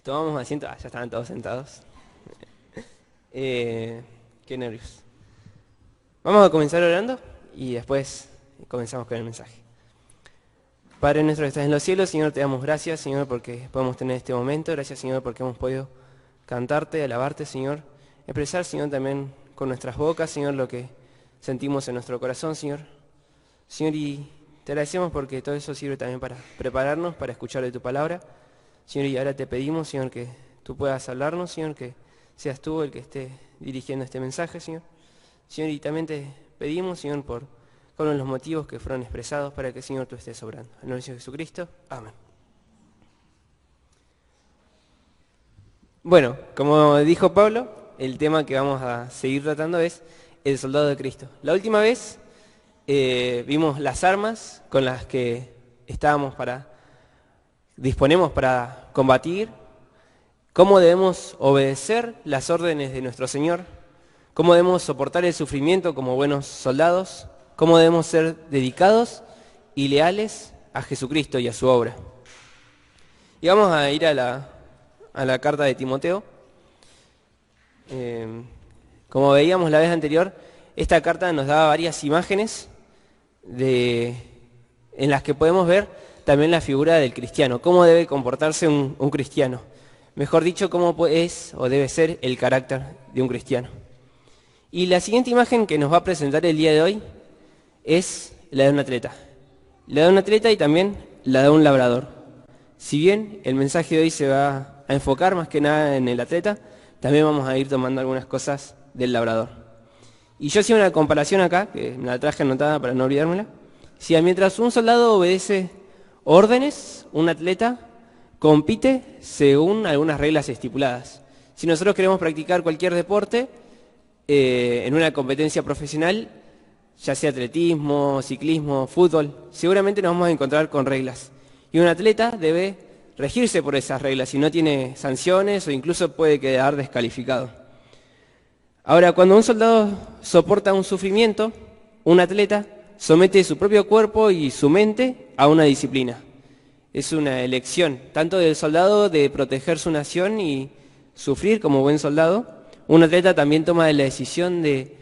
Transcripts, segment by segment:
Tomamos asiento. Ya estaban todos sentados. Qué nervios. Vamos a comenzar orando y después comenzamos con el mensaje. Padre nuestro que estás en los cielos, Señor, te damos gracias, Señor, porque podemos tener este momento. Gracias, Señor, porque hemos podido cantarte, alabarte, Señor. Expresar, Señor, también con nuestras bocas, Señor, lo que sentimos en nuestro corazón, Señor. Señor, y te agradecemos porque todo eso sirve también para prepararnos, para escuchar de tu palabra. Señor, y ahora te pedimos, Señor, que tú puedas hablarnos, Señor, que seas tú el que esté dirigiendo este mensaje, Señor. Señor, y también te pedimos, Señor, por con los motivos que fueron expresados para que, Señor, tú estés obrando. En el nombre de Jesucristo. Amén. Bueno, como dijo Pablo, el tema que vamos a seguir tratando es el soldado de Cristo. La última vez vimos las armas con las que disponemos para combatir, cómo debemos obedecer las órdenes de nuestro Señor, cómo debemos soportar el sufrimiento como buenos soldados, cómo debemos ser dedicados y leales a Jesucristo y a su obra. Y vamos a ir a la carta de Timoteo. Como veíamos la vez anterior, esta carta nos da varias imágenes en las que podemos ver también la figura del cristiano, cómo debe comportarse un cristiano. Mejor dicho, cómo es o debe ser el carácter de un cristiano. Y la siguiente imagen que nos va a presentar el día de hoy es la de un atleta. La de un atleta y también la de un labrador. Si bien el mensaje de hoy se va a enfocar más que nada en el atleta, también vamos a ir tomando algunas cosas del labrador. Y yo hacía una comparación acá, que me la traje anotada para no olvidármela. Si mientras un soldado obedece órdenes, un atleta compite según algunas reglas estipuladas. Si nosotros queremos practicar cualquier deporte en una competencia profesional, ya sea atletismo, ciclismo, fútbol, seguramente nos vamos a encontrar con reglas. Y un atleta debe regirse por esas reglas, si no tiene sanciones o incluso puede quedar descalificado. Ahora, cuando un soldado soporta un sufrimiento, un atleta somete su propio cuerpo y su mente a una disciplina. Es una elección, tanto del soldado de proteger su nación y sufrir como buen soldado. Un atleta también toma la decisión de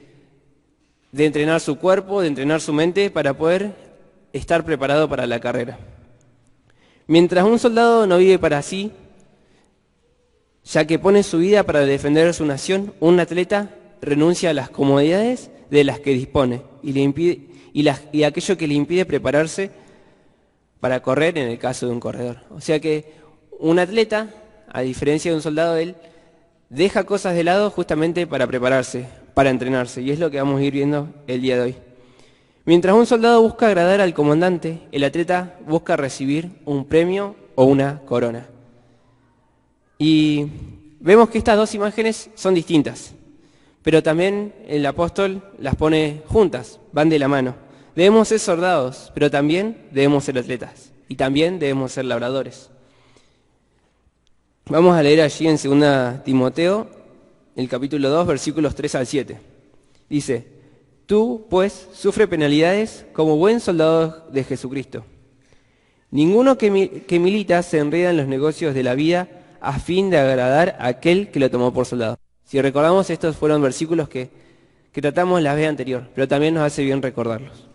entrenar su cuerpo, de entrenar su mente para poder estar preparado para la carrera. Mientras un soldado no vive para sí, ya que pone su vida para defender su nación, un atleta renuncia a las comodidades de las que dispone y aquello que le impide prepararse para correr en el caso de un corredor. O sea que un atleta, a diferencia de un soldado, él deja cosas de lado justamente para prepararse, para entrenarse, y es lo que vamos a ir viendo el día de hoy. Mientras un soldado busca agradar al comandante, el atleta busca recibir un premio o una corona. Y vemos que estas dos imágenes son distintas, pero también el apóstol las pone juntas, van de la mano. Debemos ser soldados, pero también debemos ser atletas, y también debemos ser labradores. Vamos a leer allí en 2 Timoteo, el capítulo 2, versículos 3 al 7. Dice: Tú, pues, sufre penalidades como buen soldado de Jesucristo. Ninguno que milita se enreda en los negocios de la vida a fin de agradar a aquel que lo tomó por soldado. Si recordamos, estos fueron versículos que tratamos la vez anterior, pero también nos hace bien recordarlos.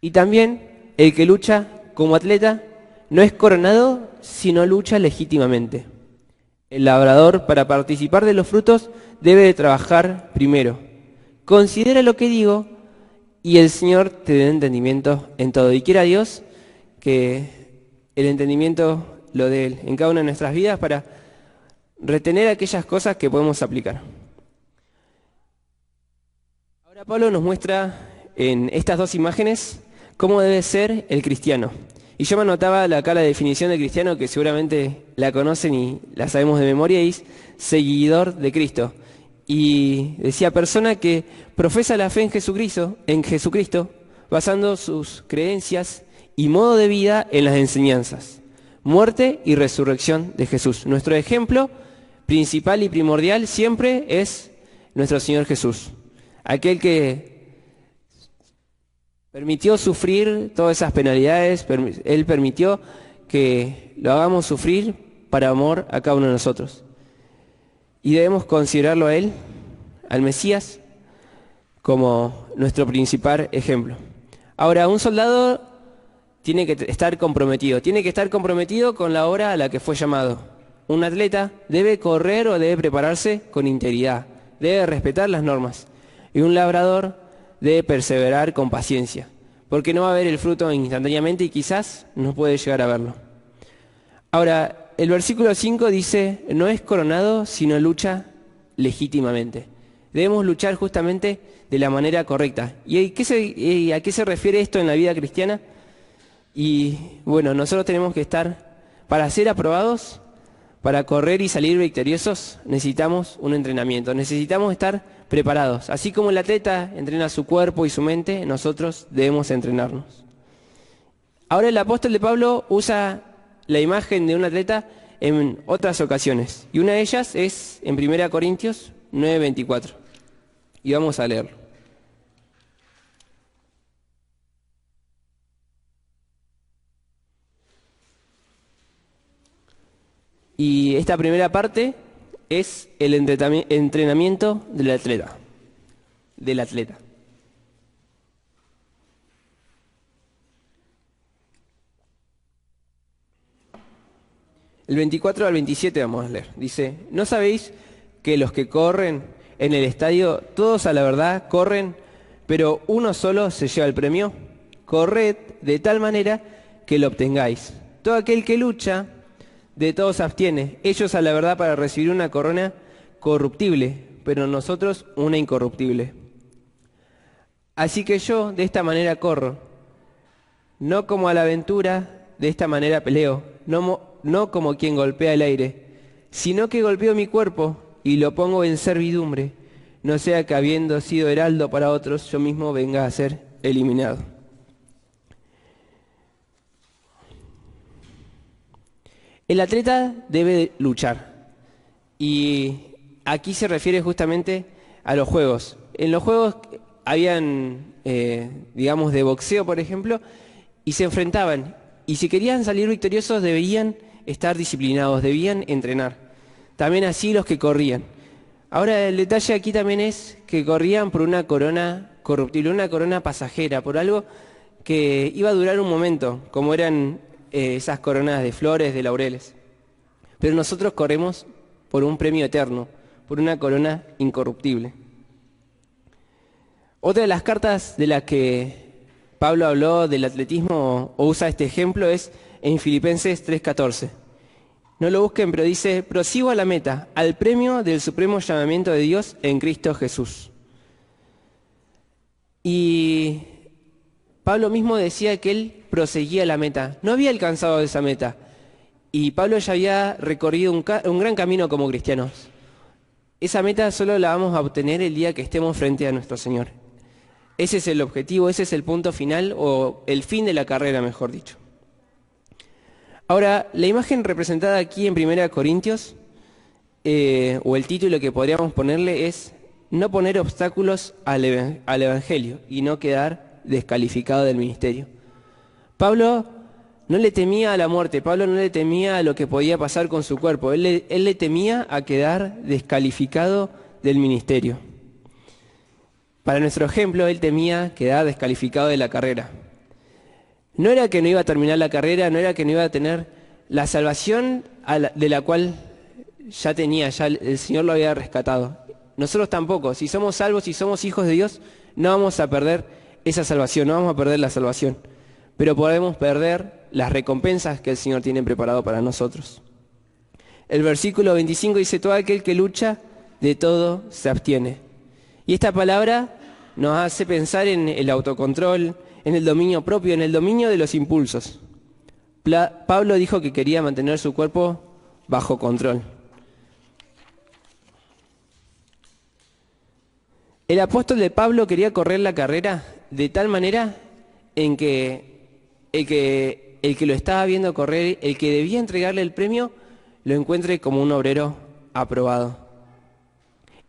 Y también el que lucha como atleta no es coronado, sino lucha legítimamente. El labrador, para participar de los frutos, debe de trabajar primero. Considera lo que digo y el Señor te dé entendimiento en todo. Y quiera Dios que el entendimiento lo dé Él en cada una de nuestras vidas para retener aquellas cosas que podemos aplicar. Ahora Pablo nos muestra en estas dos imágenes cómo debe ser el cristiano. Y yo me anotaba acá la definición de cristiano, que seguramente la conocen y la sabemos de memoria, y es seguidor de Cristo. Y decía, persona que profesa la fe en Jesucristo, basando sus creencias y modo de vida en las enseñanzas, muerte y resurrección de Jesús. Nuestro ejemplo principal y primordial siempre es nuestro Señor Jesús, aquel que permitió sufrir todas esas penalidades, Él permitió que lo hagamos sufrir para amor a cada uno de nosotros. Y debemos considerarlo a Él, al Mesías, como nuestro principal ejemplo. Ahora, un soldado tiene que estar comprometido con la obra a la que fue llamado. Un atleta debe correr o debe prepararse con integridad, debe respetar las normas. Y un labrador debe perseverar con paciencia, porque no va a ver el fruto instantáneamente y quizás no puede llegar a verlo. Ahora, el versículo 5 dice, no es coronado, sino lucha legítimamente. Debemos luchar justamente de la manera correcta. ¿Y a qué se refiere esto en la vida cristiana? Y bueno, nosotros tenemos que estar, para ser aprobados, para correr y salir victoriosos, necesitamos un entrenamiento, necesitamos estar preparados. Así como el atleta entrena su cuerpo y su mente, nosotros debemos entrenarnos. Ahora el apóstol de Pablo usa la imagen de un atleta en otras ocasiones, y una de ellas es en 1 Corintios 9:24, y vamos a leerlo. Y esta primera parte es el entrenamiento del atleta. El 24 al 27 vamos a leer. Dice, ¿no sabéis que los que corren en el estadio, todos a la verdad corren, pero uno solo se lleva el premio? Corred de tal manera que lo obtengáis. Todo aquel que lucha, de todos se abstiene. Ellos a la verdad para recibir una corona corruptible, pero nosotros una incorruptible. Así que yo de esta manera corro, no como a la aventura, de esta manera peleo, no como quien golpea el aire, sino que golpeo mi cuerpo y lo pongo en servidumbre, no sea que habiendo sido heraldo para otros, yo mismo venga a ser eliminado. El atleta debe luchar, y aquí se refiere justamente a los juegos. En los juegos habían, digamos, de boxeo, por ejemplo, y se enfrentaban, y si querían salir victoriosos debían estar disciplinados, debían entrenar. También así los que corrían. Ahora el detalle aquí también es que corrían por una corona corruptible, una corona pasajera, por algo que iba a durar un momento, como eran esas coronas de flores, de laureles. Pero nosotros corremos por un premio eterno, por una corona incorruptible. Otra de las cartas de las que Pablo habló del atletismo o usa este ejemplo es en Filipenses 3:14. No lo busquen, pero dice, prosigo a la meta, al premio del supremo llamamiento de Dios en Cristo Jesús. Y Pablo mismo decía que él proseguía la meta, no había alcanzado esa meta. Y Pablo ya había recorrido un gran camino como cristianos. Esa meta solo la vamos a obtener el día que estemos frente a nuestro Señor. Ese es el objetivo, ese es el punto final, o el fin de la carrera, mejor dicho. Ahora, la imagen representada aquí en 1 Corintios, o el título que podríamos ponerle es no poner obstáculos al Evangelio y no quedar descalificado del ministerio. Pablo no le temía a la muerte, Pablo no le temía a lo que podía pasar con su cuerpo, él le temía a quedar descalificado del ministerio. Para nuestro ejemplo, él temía quedar descalificado de la carrera. No era que no iba a terminar la carrera, no era que no iba a tener la salvación de la cual ya tenía, ya el Señor lo había rescatado. Nosotros tampoco, si somos salvos, si somos hijos de Dios, no vamos a perder esa salvación, no vamos a perder la salvación. Pero podemos perder las recompensas que el Señor tiene preparado para nosotros. El versículo 25 dice, todo aquel que lucha, de todo se abstiene. Y esta palabra nos hace pensar en el autocontrol, en el dominio propio, en el dominio de los impulsos. Pablo dijo que quería mantener su cuerpo bajo control. El apóstol de Pablo quería correr la carrera de tal manera en que el que lo estaba viendo correr, el que debía entregarle el premio, lo encuentre como un obrero aprobado.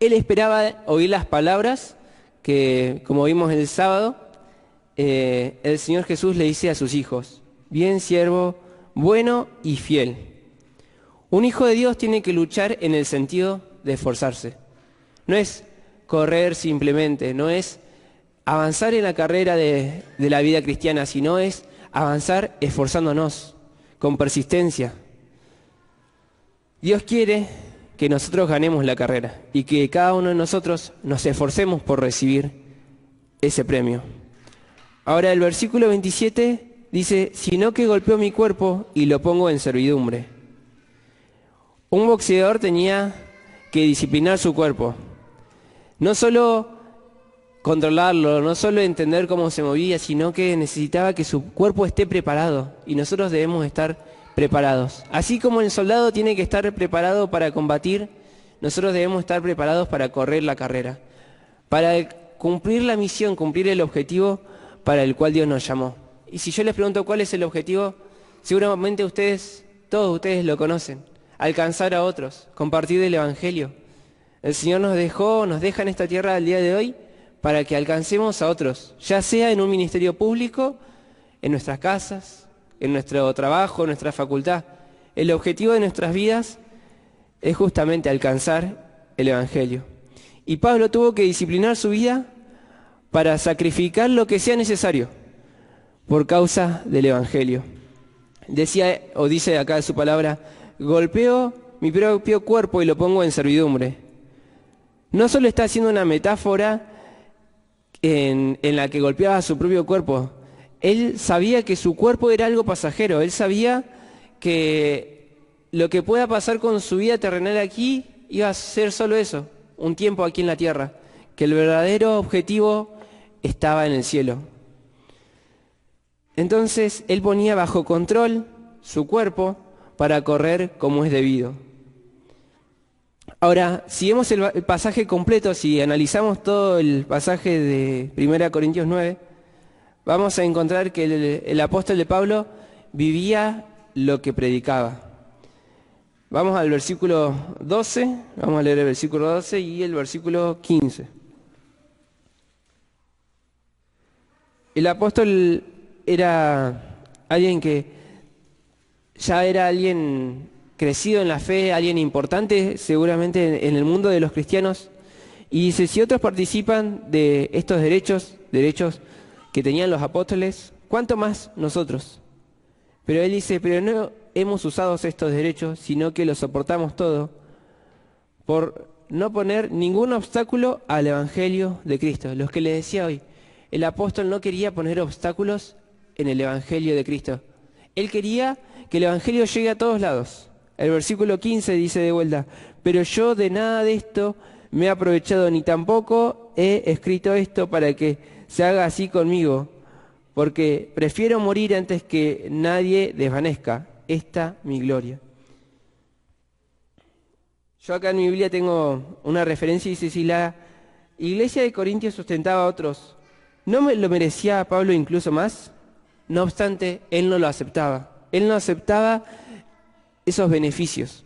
Él esperaba oír las palabras que, como vimos el sábado, el Señor Jesús le dice a sus hijos, bien siervo, bueno y fiel. Un hijo de Dios tiene que luchar en el sentido de esforzarse. No es correr simplemente, no es avanzar en la carrera de la vida cristiana, sino es avanzar esforzándonos, con persistencia. Dios quiere que nosotros ganemos la carrera y que cada uno de nosotros nos esforcemos por recibir ese premio. Ahora el versículo 27 dice, sino que golpeo mi cuerpo y lo pongo en servidumbre. Un boxeador tenía que disciplinar su cuerpo. No solo controlarlo, no solo entender cómo se movía, sino que necesitaba que su cuerpo esté preparado. Y nosotros debemos estar preparados. Así como el soldado tiene que estar preparado para combatir, nosotros debemos estar preparados para correr la carrera. Para cumplir la misión, cumplir el objetivo para el cual Dios nos llamó. Y si yo les pregunto cuál es el objetivo, seguramente todos ustedes lo conocen. Alcanzar a otros, compartir el Evangelio. El Señor nos deja en esta tierra al día de hoy para que alcancemos a otros, ya sea en un ministerio público, en nuestras casas, en nuestro trabajo, en nuestra facultad. El objetivo de nuestras vidas es justamente alcanzar el Evangelio. Y Pablo tuvo que disciplinar su vida para sacrificar lo que sea necesario por causa del Evangelio. Dice acá en su palabra, golpeo mi propio cuerpo y lo pongo en servidumbre. No solo está haciendo una metáfora en la que golpeaba su propio cuerpo. Él sabía que su cuerpo era algo pasajero. Él sabía que lo que pueda pasar con su vida terrenal aquí iba a ser solo eso, un tiempo aquí en la tierra. Que el verdadero objetivo estaba en el cielo. Entonces él ponía bajo control su cuerpo para correr como es debido. Ahora, si vemos el pasaje completo, si analizamos todo el pasaje de 1 Corintios 9, vamos a encontrar que el apóstol de Pablo vivía lo que predicaba. Vamos al versículo 12, vamos a leer el versículo 12 y el versículo 15. El apóstol era alguien que ya era alguien crecido en la fe, alguien importante seguramente en el mundo de los cristianos. Y dice, si otros participan de estos derechos que tenían los apóstoles, ¿cuánto más nosotros? Pero él dice, pero no hemos usado estos derechos, sino que los soportamos todo, por no poner ningún obstáculo al Evangelio de Cristo. Los que les decía hoy, el apóstol no quería poner obstáculos en el Evangelio de Cristo. Él quería que el Evangelio llegue a todos lados. El versículo 15 dice de vuelta, pero yo de nada de esto me he aprovechado, ni tampoco he escrito esto para que se haga así conmigo, porque prefiero morir antes que nadie desvanezca esta mi gloria. Yo acá en mi Biblia tengo una referencia y dice, si la iglesia de Corintios sustentaba a otros, ¿no lo merecía Pablo incluso más? No obstante, él no lo aceptaba. Él no aceptaba esos beneficios.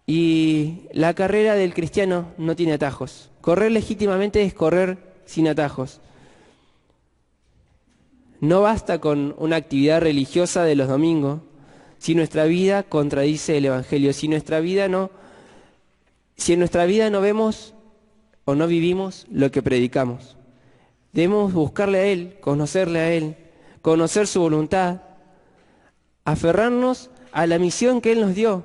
Y la carrera del cristiano no tiene atajos. Correr legítimamente es correr sin atajos. No basta con una actividad religiosa de los domingos si nuestra vida contradice el Evangelio, si en nuestra vida no vemos o no vivimos lo que predicamos. Debemos buscarle a Él, conocerle a Él, conocer su voluntad, aferrarnos a la misión que Él nos dio,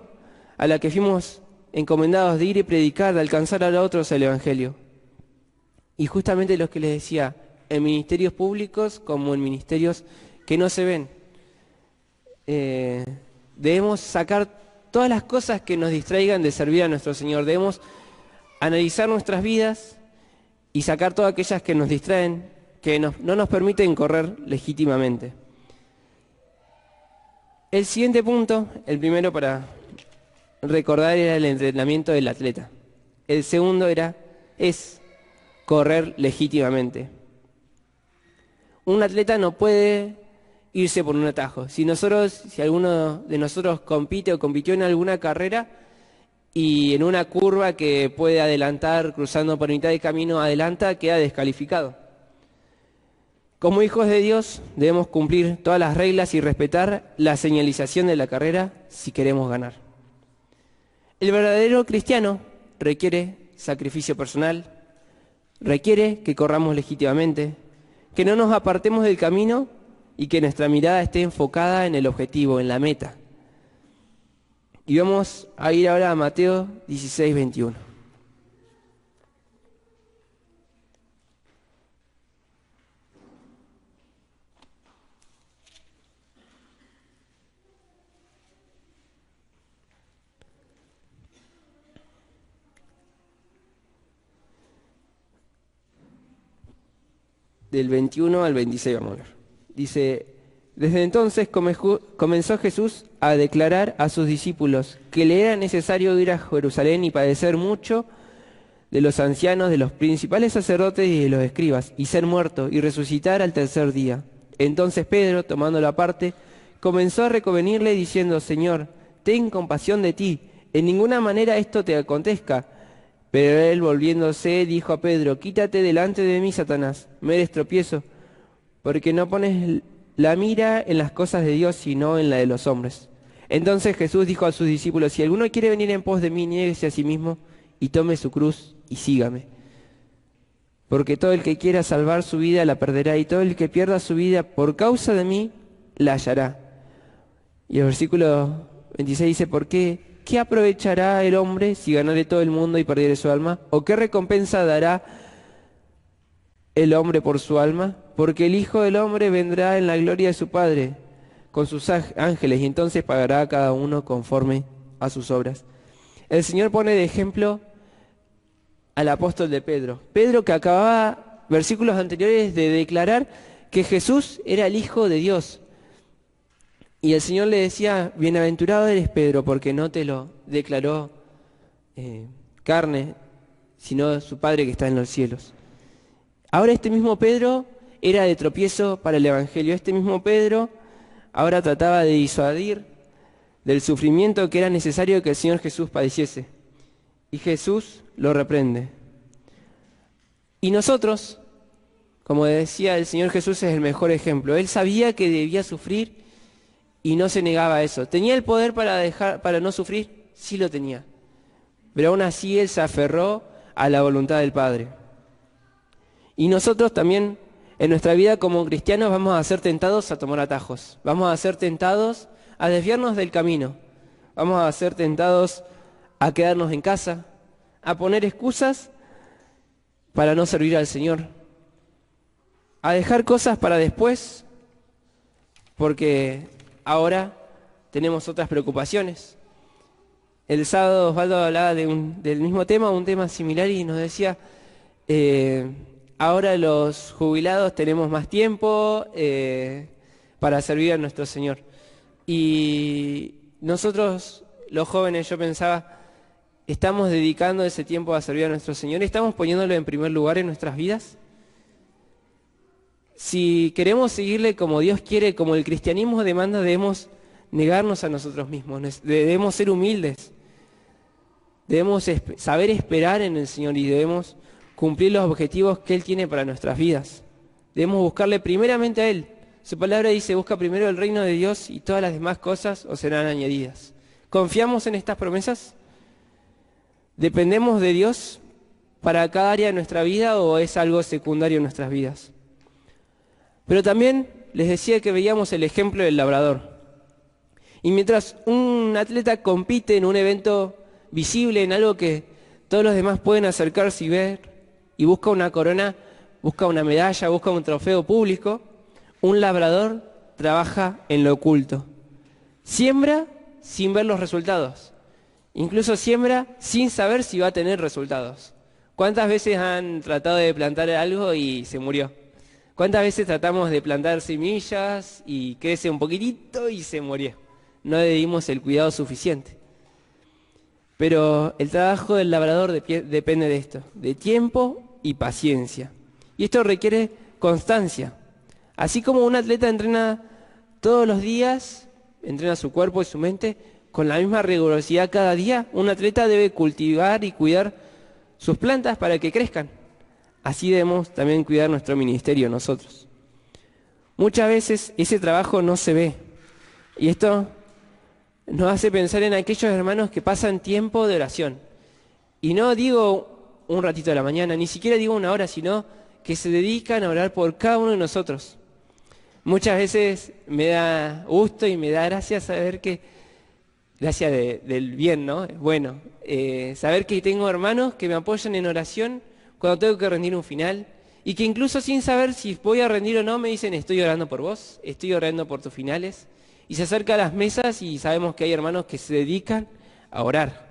a la que fuimos encomendados de ir y predicar, de alcanzar a otros el Evangelio. Y justamente lo que les decía, en ministerios públicos como en ministerios que no se ven. Debemos sacar todas las cosas que nos distraigan de servir a nuestro Señor. Debemos analizar nuestras vidas y sacar todas aquellas que nos distraen, que no nos permiten correr legítimamente. El siguiente punto, el primero para recordar, era el entrenamiento del atleta. El segundo es correr legítimamente. Un atleta no puede irse por un atajo. Si alguno de nosotros compite o compitió en alguna carrera y en una curva que puede adelantar, cruzando por mitad de camino, adelanta, queda descalificado. Como hijos de Dios debemos cumplir todas las reglas y respetar la señalización de la carrera si queremos ganar. El verdadero cristiano requiere sacrificio personal, requiere que corramos legítimamente, que no nos apartemos del camino y que nuestra mirada esté enfocada en el objetivo, en la meta. Y vamos a ir ahora a Mateo 16, 21. Del 21 al 26 vamos a ver. Dice, desde entonces comenzó Jesús a declarar a sus discípulos que le era necesario ir a Jerusalén y padecer mucho de los ancianos, de los principales sacerdotes y de los escribas, y ser muerto y resucitar al tercer día. Entonces Pedro, tomándolo aparte, comenzó a reconvenirle diciendo, Señor, ten compasión de ti, en ninguna manera esto te acontezca. Pero él, volviéndose, dijo a Pedro, quítate delante de mí, Satanás, me eres tropiezo, porque no pones la mira en las cosas de Dios, sino en la de los hombres. Entonces Jesús dijo a sus discípulos, si alguno quiere venir en pos de mí, niéguese a sí mismo y tome su cruz y sígame. Porque todo el que quiera salvar su vida la perderá, y todo el que pierda su vida por causa de mí la hallará. Y el versículo 26 dice, ¿por qué? ¿Qué aprovechará el hombre si ganare todo el mundo y perdiere su alma? ¿O qué recompensa dará el hombre por su alma? Porque el Hijo del Hombre vendrá en la gloria de su Padre con sus ángeles, y entonces pagará a cada uno conforme a sus obras. El Señor pone de ejemplo al apóstol de Pedro. Pedro, que acababa, versículos anteriores, de declarar que Jesús era el Hijo de Dios. Y el Señor le decía, bienaventurado eres Pedro, porque no te lo declaró carne, sino su Padre que está en los cielos. Ahora este mismo Pedro era de tropiezo para el Evangelio. Este mismo Pedro ahora trataba de disuadir del sufrimiento que era necesario que el Señor Jesús padeciese. Y Jesús lo reprende. Y nosotros, como decía, el Señor Jesús es el mejor ejemplo. Él sabía que debía sufrir y no se negaba a eso. ¿Tenía el poder para no sufrir? Sí lo tenía. Pero aún así Él se aferró a la voluntad del Padre. Y nosotros también, en nuestra vida como cristianos, vamos a ser tentados a tomar atajos. Vamos a ser tentados a desviarnos del camino. Vamos a ser tentados a quedarnos en casa, a poner excusas para no servir al Señor, a dejar cosas para después, porque ahora tenemos otras preocupaciones. El sábado Osvaldo hablaba del mismo tema, un tema similar, y nos decía, ahora los jubilados tenemos más tiempo para servir a nuestro Señor. Y nosotros, los jóvenes, yo pensaba, ¿estamos dedicando ese tiempo a servir a nuestro Señor? ¿Estamos poniéndolo en primer lugar en nuestras vidas? Si queremos seguirle como Dios quiere, como el cristianismo demanda, debemos negarnos a nosotros mismos, debemos ser humildes, debemos saber esperar en el Señor y debemos cumplir los objetivos que Él tiene para nuestras vidas. Debemos buscarle primeramente a Él. Su palabra dice, busca primero el reino de Dios y todas las demás cosas os serán añadidas. ¿Confiamos en estas promesas? ¿Dependemos de Dios para cada área de nuestra vida o es algo secundario en nuestras vidas? Pero también les decía que veíamos el ejemplo del labrador. Y mientras un atleta compite en un evento visible, en algo que todos los demás pueden acercarse y ver, y busca una corona, busca una medalla, busca un trofeo público, un labrador trabaja en lo oculto. Siembra sin ver los resultados. Incluso siembra sin saber si va a tener resultados. ¿Cuántas veces han tratado de plantar algo y se murió? ¿Cuántas veces tratamos de plantar semillas y crece un poquitito y se murió? No le dimos el cuidado suficiente. Pero el trabajo del labrador depende de esto, de tiempo y paciencia. Y esto requiere constancia. Así como un atleta entrena todos los días, entrena su cuerpo y su mente, con la misma rigurosidad cada día, un atleta debe cultivar y cuidar sus plantas para que crezcan. Así debemos también cuidar nuestro ministerio nosotros. Muchas veces ese trabajo no se ve. Y esto nos hace pensar en aquellos hermanos que pasan tiempo de oración. Y no digo un ratito de la mañana, ni siquiera digo una hora, sino que se dedican a orar por cada uno de nosotros. Muchas veces me da gusto y me da gracia saber que, gracia del bien, ¿no? Bueno, saber que tengo hermanos que me apoyan en oración cuando tengo que rendir un final, y que incluso sin saber si voy a rendir o no, me dicen: estoy orando por vos, estoy orando por tus finales. Y se acerca a las mesas y sabemos que hay hermanos que se dedican a orar.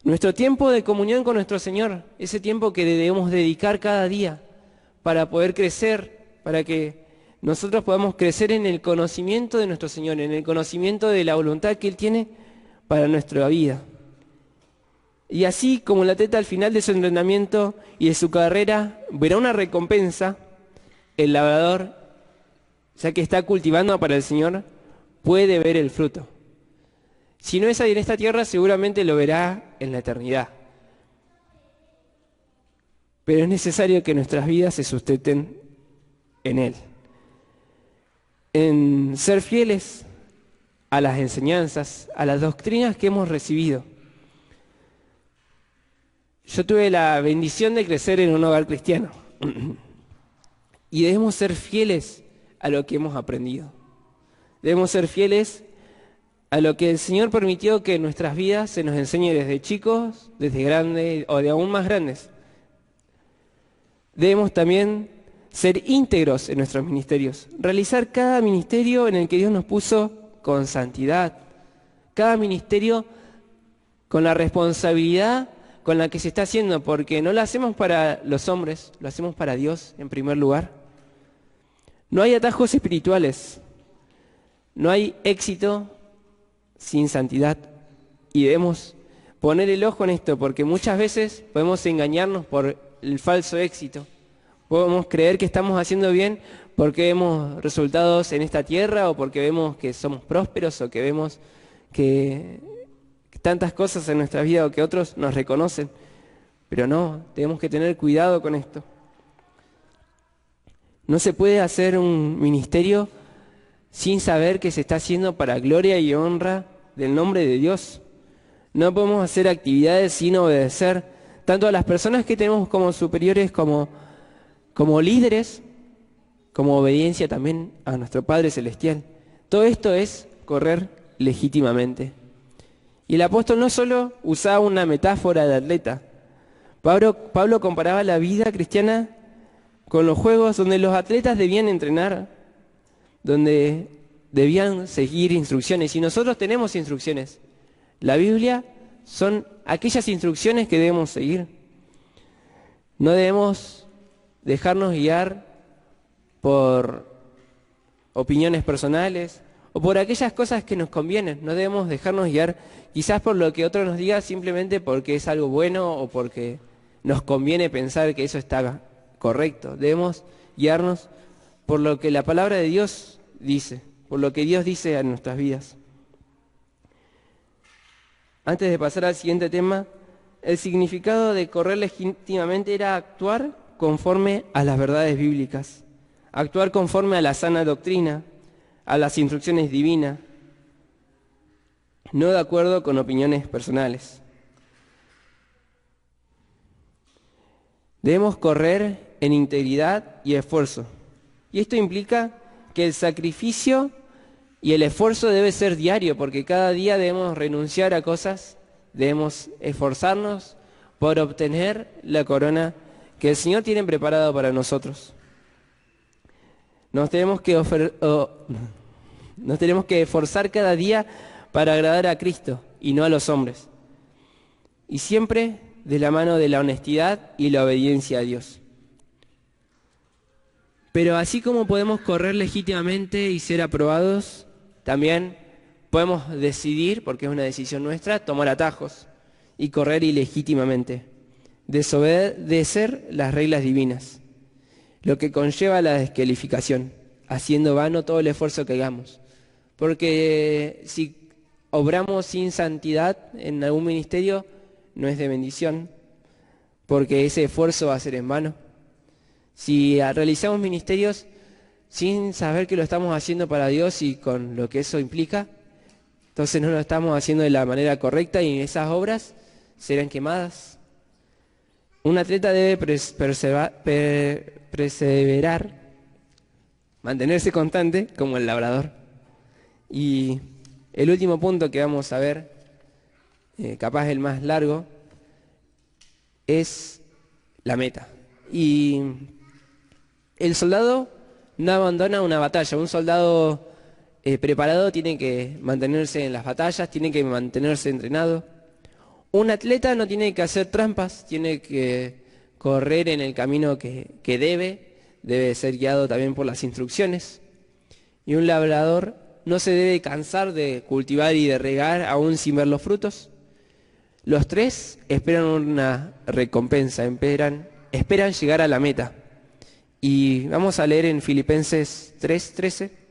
Nuestro tiempo de comunión con nuestro Señor, ese tiempo que debemos dedicar cada día para poder crecer, para que nosotros podamos crecer en el conocimiento de nuestro Señor, en el conocimiento de la voluntad que Él tiene para nuestra vida. Y así como el atleta al final de su entrenamiento y de su carrera verá una recompensa, el labrador, ya que está cultivando para el Señor, puede ver el fruto. Si no es ahí en esta tierra, seguramente lo verá en la eternidad. Pero es necesario que nuestras vidas se sustenten en Él. En ser fieles a las enseñanzas, a las doctrinas que hemos recibido. Yo tuve la bendición de crecer en un hogar cristiano. Y debemos ser fieles a lo que hemos aprendido. Debemos ser fieles a lo que el Señor permitió que en nuestras vidas se nos enseñe desde chicos, desde grandes o de aún más grandes. Debemos también ser íntegros en nuestros ministerios, realizar cada ministerio en el que Dios nos puso con santidad, cada ministerio con la responsabilidad con la que se está haciendo, porque no lo hacemos para los hombres, lo hacemos para Dios en primer lugar. No hay atajos espirituales, no hay éxito sin santidad, y debemos poner el ojo en esto, porque muchas veces podemos engañarnos por el falso éxito. Podemos creer que estamos haciendo bien porque vemos resultados en esta tierra, o porque vemos que somos prósperos, o que vemos que tantas cosas en nuestra vida, o que otros nos reconocen. Pero no, tenemos que tener cuidado con esto. No se puede hacer un ministerio sin saber que se está haciendo para gloria y honra del nombre de Dios. No podemos hacer actividades sin obedecer tanto a las personas que tenemos como superiores, como líderes, como obediencia también a nuestro Padre Celestial. Todo esto es correr legítimamente. Y el apóstol no solo usaba una metáfora de atleta. Pablo comparaba la vida cristiana con los juegos donde los atletas debían entrenar, donde debían seguir instrucciones. Y nosotros tenemos instrucciones. La Biblia son aquellas instrucciones que debemos seguir. No debemos dejarnos guiar por opiniones personales o por aquellas cosas que nos convienen. No debemos dejarnos guiar quizás por lo que otro nos diga, simplemente porque es algo bueno o porque nos conviene pensar que eso está correcto. Debemos guiarnos por lo que la palabra de Dios dice, por lo que Dios dice a nuestras vidas. Antes de pasar al siguiente tema, el significado de correr legítimamente era actuar conforme a las verdades bíblicas, actuar conforme a la sana doctrina, a las instrucciones divinas, no de acuerdo con opiniones personales. Debemos correr en integridad y esfuerzo. Y esto implica que el sacrificio y el esfuerzo debe ser diario, porque cada día debemos renunciar a cosas, debemos esforzarnos por obtener la corona que el Señor tiene preparado para nosotros. Nos tenemos que esforzar cada día para agradar a Cristo y no a los hombres. Y siempre de la mano de la honestidad y la obediencia a Dios. Pero así como podemos correr legítimamente y ser aprobados, también podemos decidir, porque es una decisión nuestra, tomar atajos y correr ilegítimamente, desobedecer las reglas divinas, lo que conlleva la descalificación, haciendo vano todo el esfuerzo que hagamos. Porque si obramos sin santidad en algún ministerio, no es de bendición, porque ese esfuerzo va a ser en vano. Si realizamos ministerios sin saber que lo estamos haciendo para Dios y con lo que eso implica, Entonces no lo estamos haciendo de la manera correcta y esas obras serán quemadas. Un atleta debe perseverar, mantenerse constante como el labrador. Y el último punto que vamos a ver, capaz el más largo, es la meta. Y el soldado no abandona una batalla. Un soldado preparado tiene que mantenerse en las batallas, tiene que mantenerse entrenado. Un atleta no tiene que hacer trampas, tiene que correr en el camino que debe ser guiado también por las instrucciones. Y un labrador no se debe cansar de cultivar y de regar aún sin ver los frutos. Los tres esperan una recompensa, esperan llegar a la meta. Y vamos a leer en Filipenses 3:13.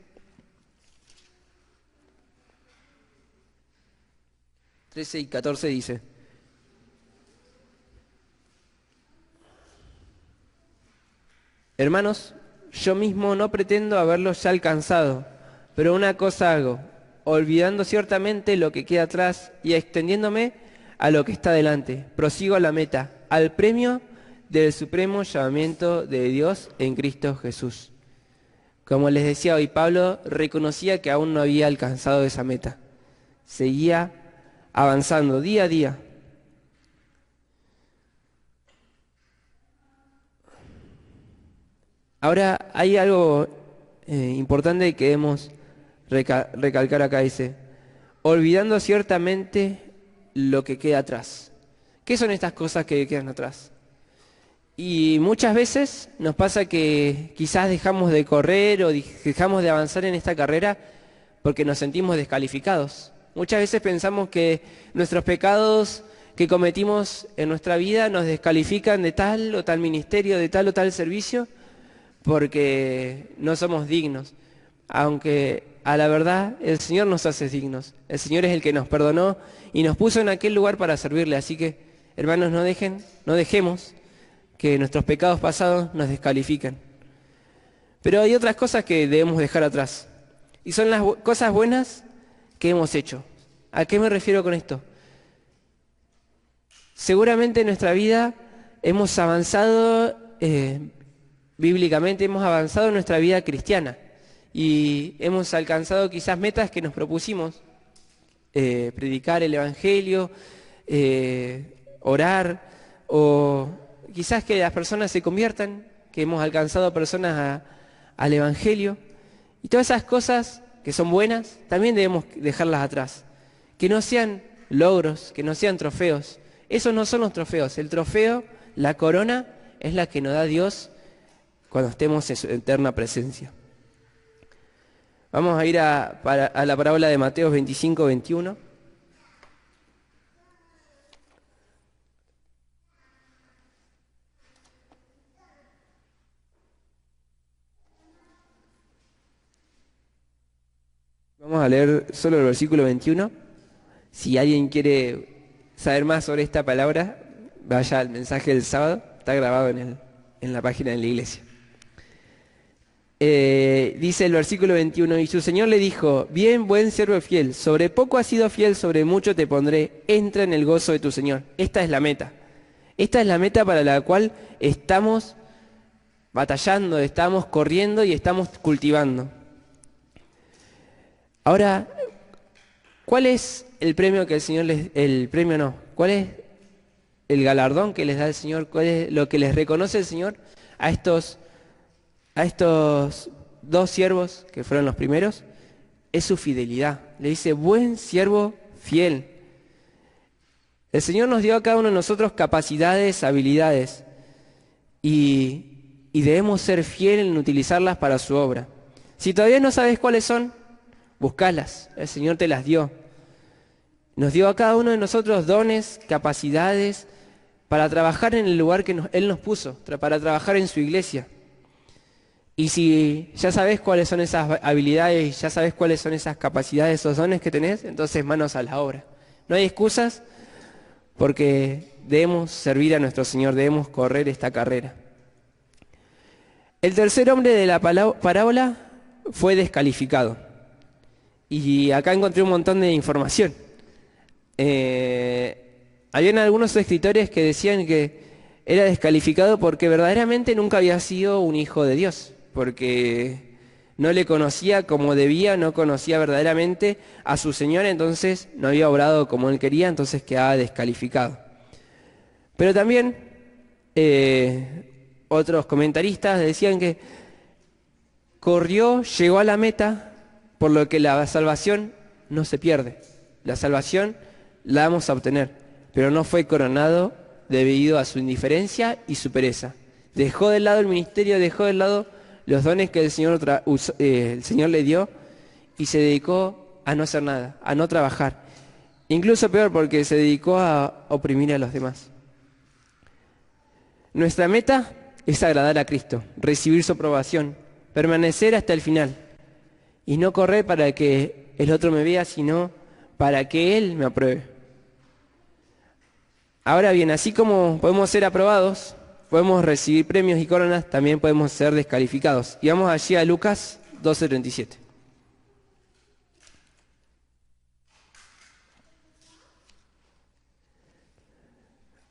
Y 14 dice: Hermanos, yo mismo no pretendo haberlos ya alcanzado, pero una cosa hago, olvidando ciertamente lo que queda atrás y extendiéndome a lo que está delante. Prosigo a la meta, al premio del supremo llamamiento de Dios en Cristo Jesús. Como les decía hoy, Pablo reconocía que aún no había alcanzado esa meta. Seguía avanzando día a día. Ahora hay algo importante que debemos recalcar acá, dice, olvidando ciertamente lo que queda atrás. ¿Qué son estas cosas que quedan atrás? Y muchas veces nos pasa que quizás dejamos de correr o dejamos de avanzar en esta carrera porque nos sentimos descalificados. Muchas veces pensamos que nuestros pecados que cometimos en nuestra vida nos descalifican de tal o tal ministerio, de tal o tal servicio, porque no somos dignos. Aunque a la verdad el Señor nos hace dignos. El Señor es el que nos perdonó y nos puso en aquel lugar para servirle. Así que, hermanos, no dejemos que nuestros pecados pasados nos descalifiquen. Pero hay otras cosas que debemos dejar atrás. Y son las cosas buenas que hemos hecho. ¿A qué me refiero con esto? Seguramente en nuestra vida hemos avanzado bíblicamente, hemos avanzado en nuestra vida cristiana. Y hemos alcanzado quizás metas que nos propusimos. Predicar el Evangelio, orar, o quizás que las personas se conviertan, que hemos alcanzado personas al Evangelio. Y todas esas cosas que son buenas, también debemos dejarlas atrás. Que no sean logros, que no sean trofeos. Esos no son los trofeos. El trofeo, la corona, es la que nos da Dios cuando estemos en su eterna presencia. Vamos a ir a la parábola de Mateo 25-21. Vamos a leer solo el versículo 21. Si alguien quiere saber más sobre esta palabra, vaya al mensaje del sábado. Está grabado en la página de la iglesia. Dice el versículo 21, y su Señor le dijo, bien, buen siervo fiel, sobre poco has sido fiel, sobre mucho te pondré, entra en el gozo de tu Señor. Esta es la meta. Esta es la meta para la cual estamos batallando, estamos corriendo y estamos cultivando. Ahora, ¿cuál es el premio que el Señor ¿cuál es el galardón que les da el Señor? ¿Cuál es lo que les reconoce el Señor a estos dos siervos que fueron los primeros? Es su fidelidad. Le dice, buen siervo fiel. El Señor nos dio a cada uno de nosotros capacidades, habilidades, y debemos ser fieles en utilizarlas para su obra. Si todavía no sabes cuáles son, buscalas. El Señor te las dio. Nos dio a cada uno de nosotros dones, capacidades, para trabajar en el lugar que Él nos puso, para trabajar en su iglesia. Y si ya sabes cuáles son esas habilidades, ya sabes cuáles son esas capacidades, esos dones que tenés, entonces manos a la obra. No hay excusas, porque debemos servir a nuestro Señor, debemos correr esta carrera. El tercer hombre de la parábola fue descalificado. Y acá encontré un montón de información. Habían algunos escritores que decían que era descalificado porque verdaderamente nunca había sido un hijo de Dios, porque no le conocía como debía, no conocía verdaderamente a su Señor, entonces no había obrado como él quería, entonces quedaba descalificado. Pero también otros comentaristas decían que corrió, llegó a la meta, por lo que la salvación no se pierde. La salvación la vamos a obtener, pero no fue coronado debido a su indiferencia y su pereza. Dejó de lado el ministerio, dejó de lado los dones que el Señor le dio y se dedicó a no hacer nada, a no trabajar. Incluso peor, porque se dedicó a oprimir a los demás. Nuestra meta es agradar a Cristo, recibir su aprobación, permanecer hasta el final y no correr para que el otro me vea, sino para que Él me apruebe. Ahora bien, así como podemos ser aprobados, podemos recibir premios y coronas, también podemos ser descalificados. Y vamos allí a Lucas 12:37.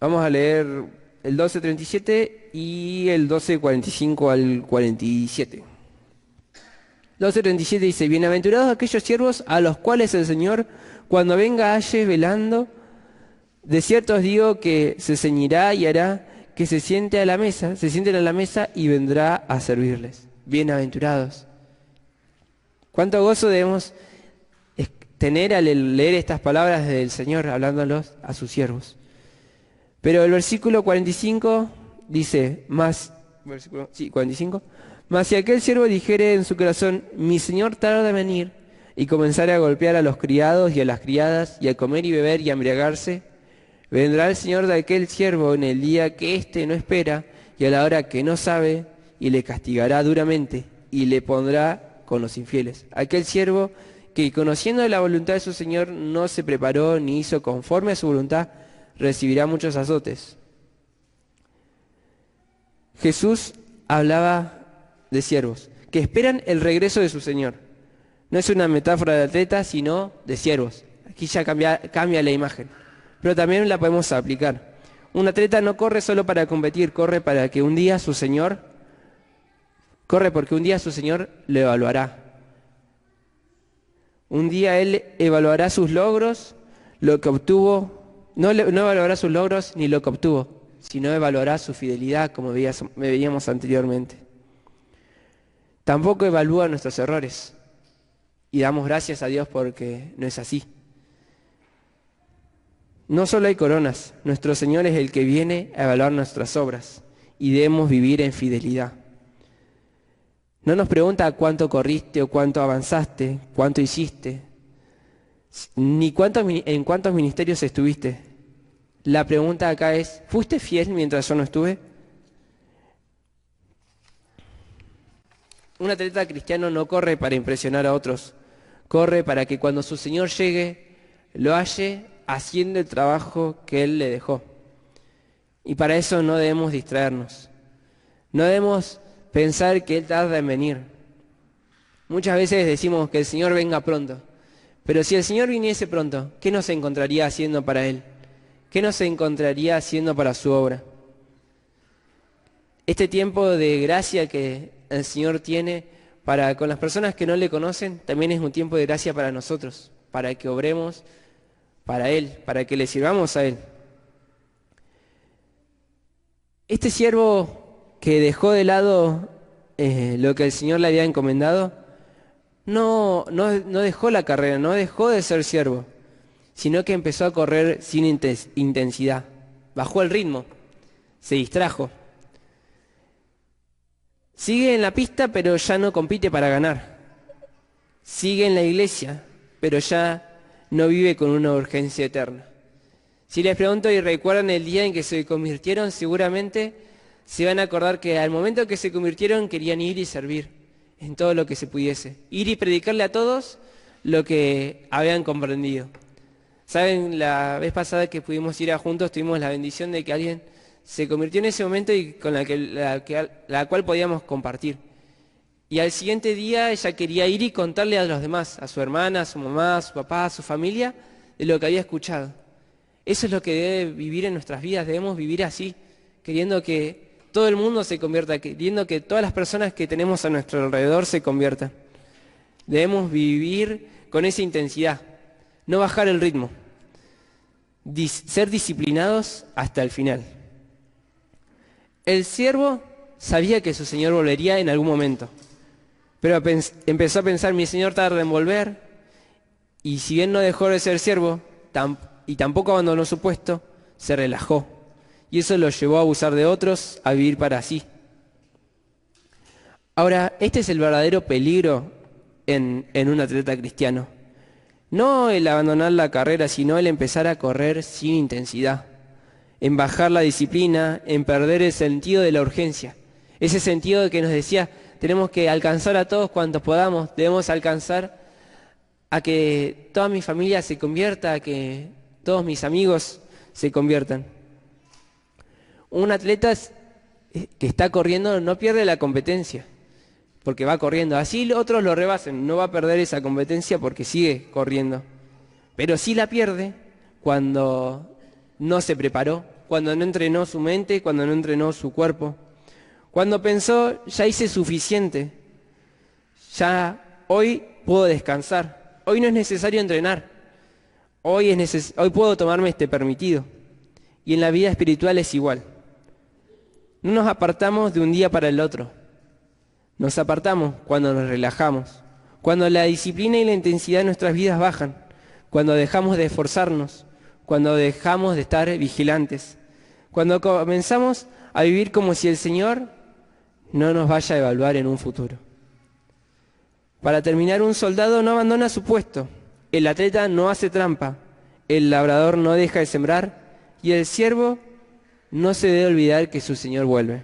Vamos a leer el 12:37 y el 12:45 al 47. 12:37 dice: bienaventurados aquellos siervos a los cuales el Señor, cuando venga, halle velando. De cierto os digo que se ceñirá y hará que se sienten a la mesa y vendrá a servirles. Bienaventurados. Cuánto gozo debemos tener al leer estas palabras del Señor hablándolos a sus siervos. Pero el versículo 45 dice, 45, mas si aquel siervo dijere en su corazón, mi Señor tarda en venir, y comenzare a golpear a los criados y a las criadas, y a comer y beber y a embriagarse, vendrá el Señor de aquel siervo en el día que éste no espera y a la hora que no sabe, y le castigará duramente y le pondrá con los infieles. Aquel siervo que, conociendo la voluntad de su Señor, no se preparó ni hizo conforme a su voluntad, recibirá muchos azotes. Jesús hablaba de siervos que esperan el regreso de su Señor. No es una metáfora de atletas, sino de siervos. Aquí ya cambia la imagen, pero también la podemos aplicar. Un atleta no corre solo para competir, corre porque un día su Señor le evaluará. Un día Él evaluará sus logros, lo que obtuvo, no evaluará sus logros ni lo que obtuvo, sino evaluará su fidelidad, como veíamos anteriormente. Tampoco evalúa nuestros errores, y damos gracias a Dios porque no es así. No solo hay coronas, nuestro Señor es el que viene a evaluar nuestras obras y debemos vivir en fidelidad. No nos pregunta cuánto corriste o cuánto avanzaste, cuánto hiciste, ni en cuántos ministerios estuviste. La pregunta acá es, ¿fuiste fiel mientras yo no estuve? Un atleta cristiano no corre para impresionar a otros, corre para que cuando su Señor llegue, lo halle haciendo el trabajo que Él le dejó. Y para eso no debemos distraernos. No debemos pensar que Él tarda en venir. Muchas veces decimos que el Señor venga pronto. Pero si el Señor viniese pronto, ¿qué nos encontraría haciendo para Él? ¿Qué nos encontraría haciendo para su obra? Este tiempo de gracia que el Señor tiene con las personas que no le conocen, también es un tiempo de gracia para nosotros, para que obremos para Él, para que le sirvamos a Él. Este siervo que dejó de lado lo que el Señor le había encomendado, no dejó la carrera, no dejó de ser siervo, sino que empezó a correr sin intensidad. Bajó el ritmo, se distrajo. Sigue en la pista, pero ya no compite para ganar. Sigue en la iglesia, pero ya no vive con una urgencia eterna. Si les pregunto y recuerdan el día en que se convirtieron, seguramente se van a acordar que al momento que se convirtieron querían ir y servir en todo lo que se pudiese. Ir y predicarle a todos lo que habían comprendido. Saben, la vez pasada que pudimos ir a juntos tuvimos la bendición de que alguien se convirtió en ese momento y con la cual podíamos compartir. Y al siguiente día ella quería ir y contarle a los demás, a su hermana, a su mamá, a su papá, a su familia, de lo que había escuchado. Eso es lo que debe vivir en nuestras vidas, debemos vivir así, queriendo que todo el mundo se convierta, queriendo que todas las personas que tenemos a nuestro alrededor se conviertan. Debemos vivir con esa intensidad, no bajar el ritmo, ser disciplinados hasta el final. El siervo sabía que su señor volvería en algún momento, pero empezó a pensar, mi señor tarda en volver, y si bien no dejó de ser siervo, y tampoco abandonó su puesto, se relajó, y eso lo llevó a abusar de otros, a vivir para sí. Ahora, este es el verdadero peligro en un atleta cristiano. No el abandonar la carrera, sino el empezar a correr sin intensidad, en bajar la disciplina, en perder el sentido de la urgencia. Ese sentido de que nos decía, tenemos que alcanzar a todos cuantos podamos, debemos alcanzar a que toda mi familia se convierta, a que todos mis amigos se conviertan. Un atleta que está corriendo no pierde la competencia, porque va corriendo. Así otros lo rebasen, no va a perder esa competencia porque sigue corriendo. Pero sí la pierde cuando no se preparó, cuando no entrenó su mente, cuando no entrenó su cuerpo. Cuando pensó, ya hice suficiente, ya hoy puedo descansar, hoy no es necesario entrenar, hoy puedo tomarme este permitido. Y en la vida espiritual es igual. No nos apartamos de un día para el otro. Nos apartamos cuando nos relajamos, cuando la disciplina y la intensidad de nuestras vidas bajan, cuando dejamos de esforzarnos, cuando dejamos de estar vigilantes, cuando comenzamos a vivir como si el Señor no nos vaya a evaluar en un futuro. Para terminar, un soldado no abandona su puesto, el atleta no hace trampa, el labrador no deja de sembrar y el siervo no se debe olvidar que su Señor vuelve.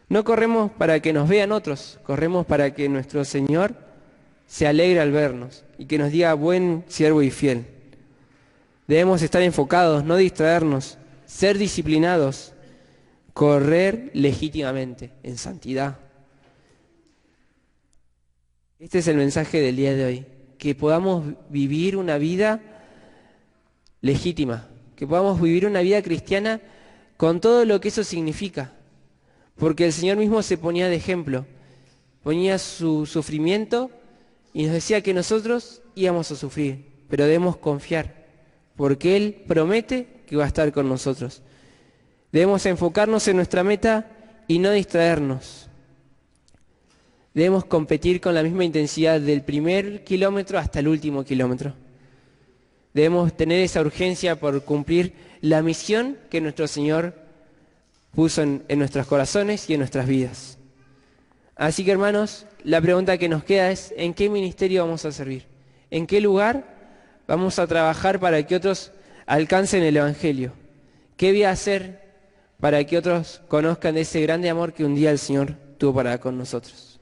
No corremos para que nos vean otros, corremos para que nuestro Señor se alegre al vernos y que nos diga buen siervo y fiel. Debemos estar enfocados, no distraernos, ser disciplinados, correr legítimamente, en santidad. Este es el mensaje del día de hoy, que podamos vivir una vida legítima, que podamos vivir una vida cristiana con todo lo que eso significa. Porque el Señor mismo se ponía de ejemplo, ponía su sufrimiento y nos decía que nosotros íbamos a sufrir, pero debemos confiar, porque Él promete que va a estar con nosotros. Debemos enfocarnos en nuestra meta y no distraernos. Debemos competir con la misma intensidad del primer kilómetro hasta el último kilómetro. Debemos tener esa urgencia por cumplir la misión que nuestro Señor puso en nuestros corazones y en nuestras vidas. Así que, hermanos, la pregunta que nos queda es, ¿en qué ministerio vamos a servir? ¿En qué lugar vamos a trabajar para que otros alcancen el Evangelio? ¿Qué voy a hacer para que otros conozcan de ese grande amor que un día el Señor tuvo para con nosotros?